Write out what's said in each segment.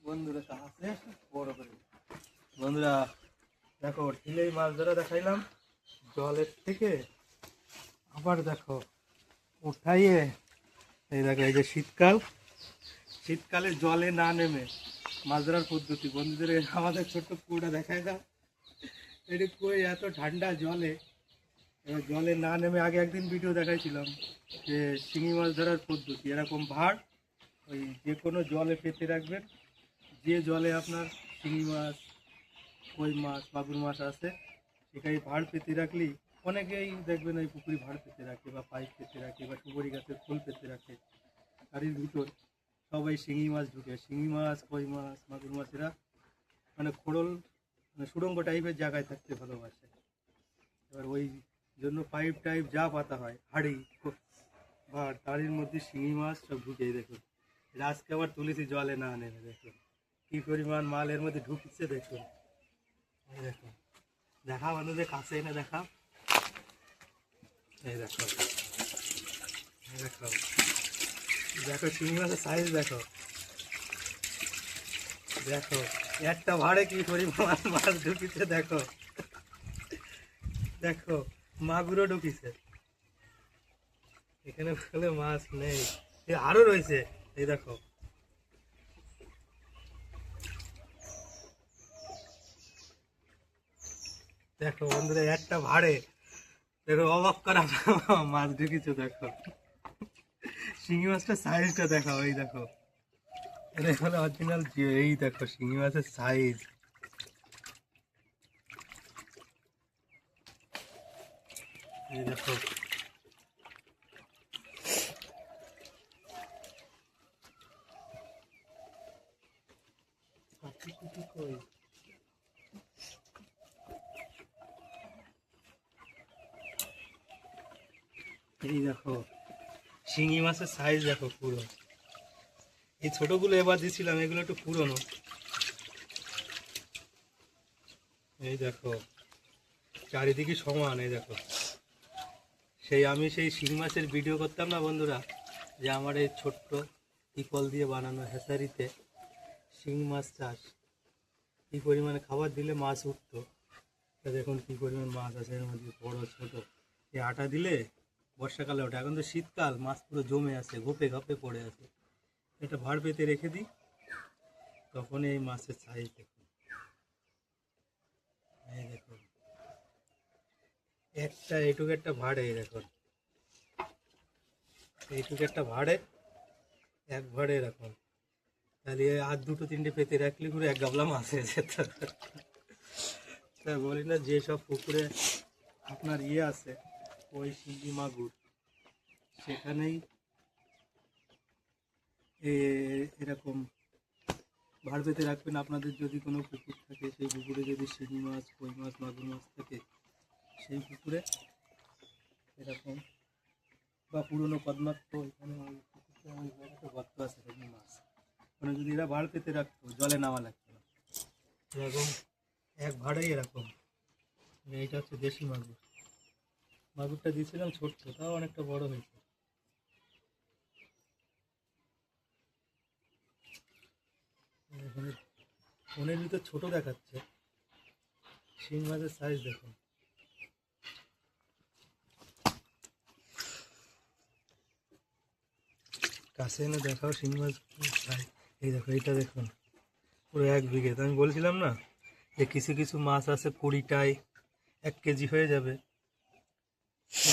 বন্ধুরা কাছে বড় করে বন্ধুরা দেখো ঠিলেই মাছ ধরা দেখাইলাম জলের থেকে। আবার দেখো উঠাইয়ে এই দেখো এই যে শীতকালে জলে না নেমে মাছ ধরার পদ্ধতি বন্ধুদের আমাদের ছোট্ট পুকুরটা দেখাই দাও। এটি কই এত ঠান্ডা জলে, এবার জলে না নেমে আগে একদিন ভিডিও দেখাইছিলাম যে শিঙি মাছ ধরার পদ্ধতি। এরকম ভাড় ওই যে কোনো জলে পেতে রাখবেন, যে জলে আপনার শিঙি মাছ কই মাছ মাগুর মাছ আছে সেখানে ভাড় পেতে রাখলেই, অনেকেই দেখবেন ওই পুকুরি ভাড় পেতে রাখে বা পাইপ পেতে রাখে বা সুপারি গাছের ফুল পেতে রাখে, গাড়ির ভিতর সবাই শিঙি মাছ ঢুকে। শিঙি মাছ কই মাছ মাগুর মাছ এরা মানে খোড়ল মানে সুড়ঙ্গ টাইপের জায়গায় থাকতে ভালোবাসে। এবার ওই জন্য পাইপ টাইপ যা পাতা হয় হাড়ি ভাড় তারির মধ্যে শিঙি মাছ সব ঢুকে। দেখুন এটা আজকে আবার তুলেছি জলে না নেমে, দেখুন কী পরিমাণ মাল এর মধ্যে ঢুকছে। দেখুন দেখো দেখা বন্ধুদের কাছে এনে দেখা, এই দেখো দেখো দেখো শিঙি মাছের সাইজ দেখো। দেখো একটা ভাড়ে কি পরিমাণ মাছ ঢুকিছে দেখো। দেখো মাগুরও ঢুকিছে এখানে, বলে মাছ নেই আরো রয়েছে। এই দেখো দেখো বন্ধুরা একটা ভাড়ে দেখো অবাক করা মাছ ঢুকিছে। দেখো শিঙি মাছটার সাইজটা দেখাও, এই দেখো এটা হলো অরিজিনাল। এই দেখো শিঙি মাছের সাইজ, এই দেখো এই দেখো শিঙি মাছের সাইজ দেখো পুরো। এই ছোটগুলো এবার দিছিলাম, এগুলো একটু পুরনো। এই দেখো চারিদিকে সমান। এই দেখো আমি সেই শিঙি মাছের ভিডিও করতাম না বন্ধুরা, যে আমার এই ছোট্ট টিপল দিয়ে বানানো হ্যাচারিতে শিঙি মাছ চাষ, কী পরিমাণে খাবার দিলে মাছ উঠতো। দেখুন কী পরিমাণ মাছ আছে এর মধ্যে, বড় ছোট। এই আটা দিলে বর্ষাকালে ওঠে, এখন তো শীতকাল মাছ পুরো জমে আছে, ঘপে ঘপে পড়ে আছে। এটা ভাড় পেতে রেখে দিই, তখন এই মাছের সাইজ দেখুন। এই দেখুন একটা এইটুকু একটা ভাড়ে, এই দেখুন এইটুকু একটা ভাড়ে এক ভাড়ে এরকম। তাহলে আর দুটো তিনটে পেতে রাখলে পুরো এক গাবলা মাছ হয়ে যেত। তা বলি না যেসব পুকুরে আপনার আছে ওই শিঙি মাগুর, সেখানেই এরকম ভাড় পেতে রাখবেন। আপনাদের যদি কোনো পুকুর থাকে, সেই পুকুরে যদি শিঙি মাছ কই মাছ মাগুর মাছ থাকে, সেই পুকুরে এরকম বা পুরনো পদ্মাক্ত এখানে ওই পুকুরটা ওই জায়গাটা গর্ত আছে শিঙি মাছ, মানে যদি এরা ভাড় পেতে রাখতো জলে নামা লাগতো না। এরকম এক ভাড়েই এরকম। এইটা হচ্ছে দেশি মাগুর। মাগুরটা দিয়েছিলাম ছোট্ট, তাও অনেকটা বড় হয়েছে। ফোনের ভিতর ছোট দেখাচ্ছে, শিং মাছের সাইজ দেখুন। কাছে এনে দেখাও শিং মাছ সাইজ। এই দেখো এইটা দেখুন পুরো 1 বিঘে। তো আমি বলছিলাম না যে কিছু কিছু মাছ আছে 20টায় 1 কেজি হয়ে যাবে,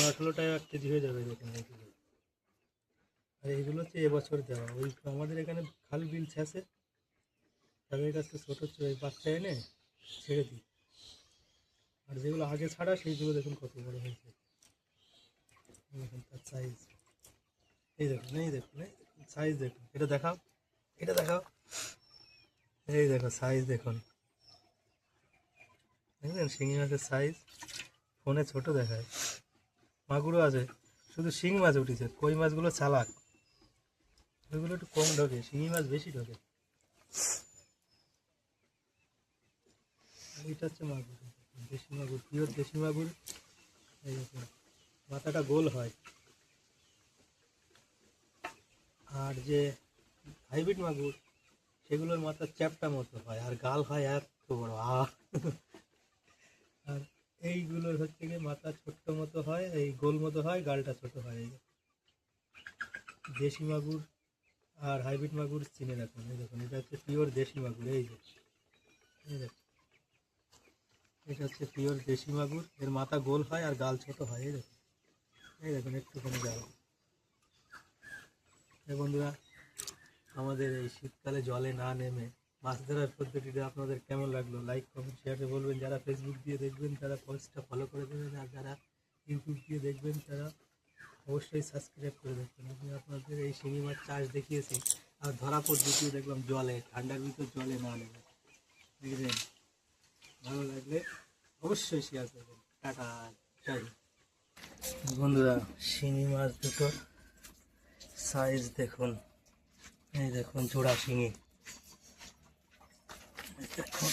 18টায় 1 কেজি হয়ে যাবে। দেখুন এইগুলো, আর এইগুলো হচ্ছে এবছর দেওয়া। ওই আমাদের এখানে খাল বিল আছে, তাদের কাছে ছোটো ওই বাচ্চা এনে ছেড়ে দিই। আর যেগুলো আগে ছাড়া সেইগুলো দেখুন কত বড় হয়েছে। দেখুন তার সাইজ, এই দেখুন এই দেখুন এই সাইজ দেখুন। এটা দেখাও, এটা দেখাও, এই দেখো সাইজ দেখুন। দেখলেন শিঙি মাছের সাইজ? ফোনে ছোট দেখায়, মাগুরও আছে, শুধু শিং মাছ উঠেছে। কই মাছগুলো চালাক, ওইগুলো একটু কম ঢোকে, শিঙি মাছ বেশি ঢোকে। এইটা হচ্ছে মাগুর, দেশি মাগুর, পিওর দেশি মাগুর। এই দেখুন মাথাটা গোল হয়। আর যে হাইব্রিড মাগুর সেগুলোর মাথা চ্যাপটা মতো হয় আর গাল হয় এত বড় আর এইগুলোর হচ্ছে গিয়ে মাথা ছোট্ট মতো হয়, এই গোল মতো হয়, গালটা ছোট হয়। এই যে দেশি মাগুর আর হাইব্রিড মাগুর চিনে রাখুন। এই দেখুন, এটা হচ্ছে পিওর দেশি মাগুর। এই যে এই দেখুন, এটা হচ্ছে পিওর দেশি মাগুর। এর মাথা গোল হয় আর গাল ছোট হয়। এই দেখুন একটুখানি গাল। এই বন্ধুরা, আমাদের এই শীতকালে জলে না নেমে মাছ ধরার পদ্ধতিটা আপনাদের কেমন লাগলো? লাইক কমেন্ট শেয়ারে বলবেন। যারা ফেসবুক দিয়ে দেখবেন তারা পেজটা ফলো করে দেবেন, আর যারা ইউটিউব দিয়ে দেখবেন তারা অবশ্যই সাবস্ক্রাইব করে দেখবেন। আমি আপনাদের এই শিঙি মাছ চাষ দেখিয়েছি আর ধরা পদ্ধতিও দেখলাম জলে, ঠান্ডার ভিতর জলে না নেবে। দেখবেন ভালো লাগলে অবশ্যই শেয়ার করবেন। টাটা, জয় হিন্দ। বন্ধুরা, শিঙি মাছ দুটোর সাইজ দেখুন। এই দেখুন জোড়া শিঙি। দেখুন